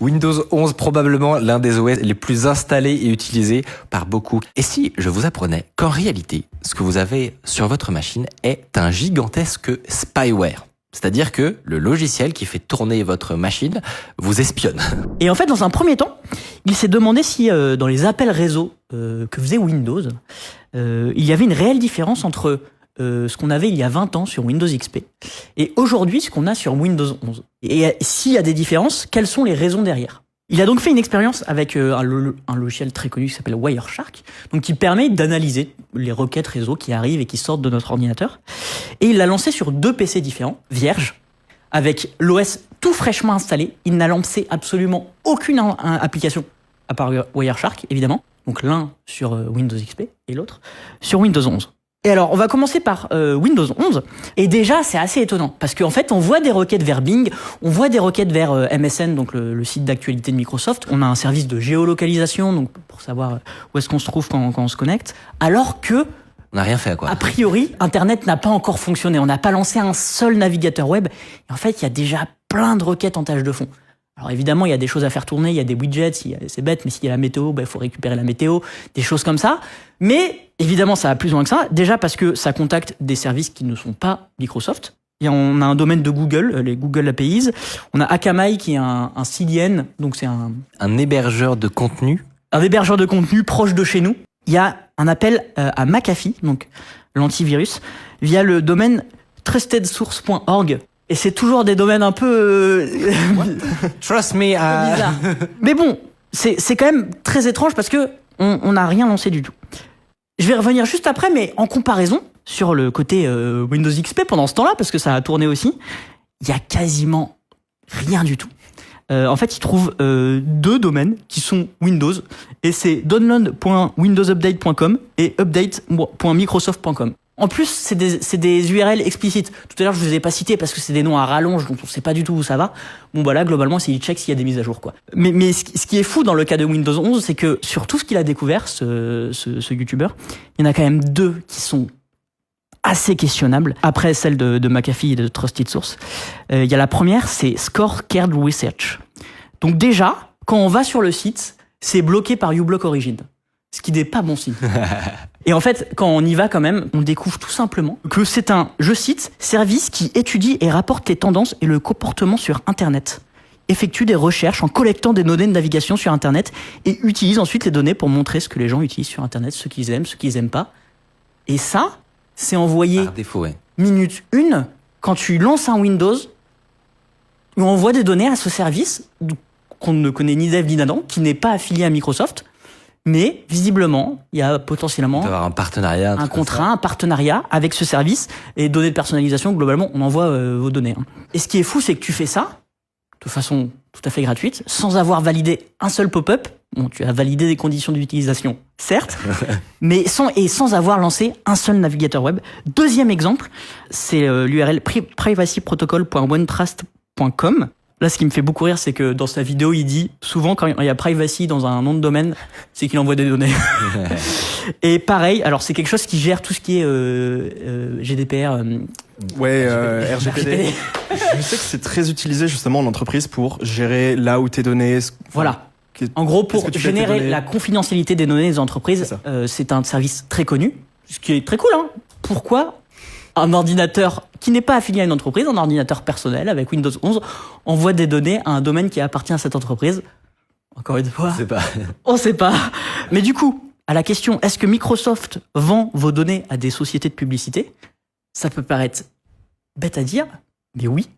Windows 11, probablement l'un des OS les plus installés et utilisés par beaucoup. Et si je vous apprenais qu'en réalité, ce que vous avez sur votre machine est un gigantesque spyware? C'est-à-dire que le logiciel qui fait tourner votre machine vous espionne. Et en fait, dans un premier temps, il s'est demandé si dans les appels réseau que faisait Windows, il y avait une réelle différence entre ce qu'on avait il y a 20 ans sur Windows XP et aujourd'hui ce qu'on a sur Windows 11. Et s'il y a des différences, quelles sont les raisons derrière? Il a donc fait une expérience avec un logiciel très connu qui s'appelle Wireshark, donc qui permet d'analyser les requêtes réseau qui arrivent et qui sortent de notre ordinateur. Et il l'a lancé sur 2 PC différents, vierges, avec l'OS tout fraîchement installé. Il n'a lancé absolument aucune application, à part Wireshark, évidemment. Donc l'un sur Windows XP et l'autre sur Windows 11. Et alors, on va commencer par Windows 11. Et déjà, c'est assez étonnant. Parce qu'en fait, on voit des requêtes vers Bing, on voit des requêtes vers MSN, donc le site d'actualité de Microsoft. On a un service de géolocalisation, donc pour savoir où est-ce qu'on se trouve quand on se connecte. Alors que, on n'a rien fait, quoi. A priori, Internet n'a pas encore fonctionné. On n'a pas lancé un seul navigateur web. Et en fait, il y a déjà plein de requêtes en tâche de fond. Alors évidemment, il y a des choses à faire tourner, il y a des widgets, c'est bête, mais s'il y a la météo, il faut récupérer la météo, des choses comme ça. Mais évidemment, ça va plus loin que ça. Déjà parce que ça contacte des services qui ne sont pas Microsoft. Et on a un domaine de Google, les Google APIs. On a Akamai qui est un CDN, donc c'est un hébergeur de contenu. Un hébergeur de contenu proche de chez nous. Il y a un appel à McAfee, donc l'antivirus, via le domaine trustedsource.org. Et c'est toujours des domaines un peu... Trust me. Bizarre. Mais bon, c'est quand même très étrange parce que on n'a rien lancé du tout. Je vais revenir juste après, mais en comparaison, sur le côté Windows XP pendant ce temps-là, parce que ça a tourné aussi, il y a quasiment rien du tout. En fait, ils trouvent 2 domaines qui sont Windows, et c'est download.windowsupdate.com et update.microsoft.com. En plus, c'est des URL explicites. Tout à l'heure, je vous ai pas cité parce que c'est des noms à rallonge, donc on sait pas du tout où ça va. Bon, bah là, globalement, c'est il check s'il y a des mises à jour, quoi. Mais ce qui est fou dans le cas de Windows 11, c'est que sur tout ce qu'il a découvert, ce YouTuber, il y en a quand même 2 qui sont assez questionnables. Après celle de McAfee et de Trusted Source, il y a la première, c'est Score Card Research. Donc déjà, quand on va sur le site, c'est bloqué par uBlock Origin. Ce qui n'est pas bon signe. Et en fait, quand on y va quand même, on découvre tout simplement que c'est un, je cite, service qui étudie et rapporte les tendances et le comportement sur Internet. Effectue des recherches en collectant des données de navigation sur Internet et utilise ensuite les données pour montrer ce que les gens utilisent sur Internet, ce qu'ils aiment pas. Et ça, c'est envoyé par défaut, ouais. Minute 1, quand tu lances un Windows, on envoie des données à ce service qu'on ne connaît ni d'Ève ni d'Adam, qui n'est pas affilié à Microsoft. Mais visiblement, il y a potentiellement un partenariat, un contrat, un partenariat avec ce service et données de personnalisation. Globalement, on envoie vos données. Et ce qui est fou, c'est que tu fais ça de façon tout à fait gratuite, sans avoir validé un seul pop-up. Bon, tu as validé des conditions d'utilisation, certes, mais sans avoir lancé un seul navigateur web. Deuxième exemple, c'est l'URL privacyprotocol.onetrust.com. Là, ce qui me fait beaucoup rire, c'est que dans sa vidéo, il dit souvent quand il y a privacy dans un nom de domaine, c'est qu'il envoie des données. Et pareil, alors c'est quelque chose qui gère tout ce qui est GDPR. RGPD. Je sais que c'est très utilisé justement en entreprise pour gérer là où tes données. Voilà. En gros, pour générer la confidentialité des données des entreprises, c'est un service très connu, ce qui est très cool. Hein. Pourquoi un ordinateur qui n'est pas affilié à une entreprise, un ordinateur personnel avec Windows 11, envoie des données à un domaine qui appartient à cette entreprise? Encore une fois, on sait pas. Mais du coup, à la question, est-ce que Microsoft vend vos données à des sociétés de publicité? Ça peut paraître bête à dire, mais oui,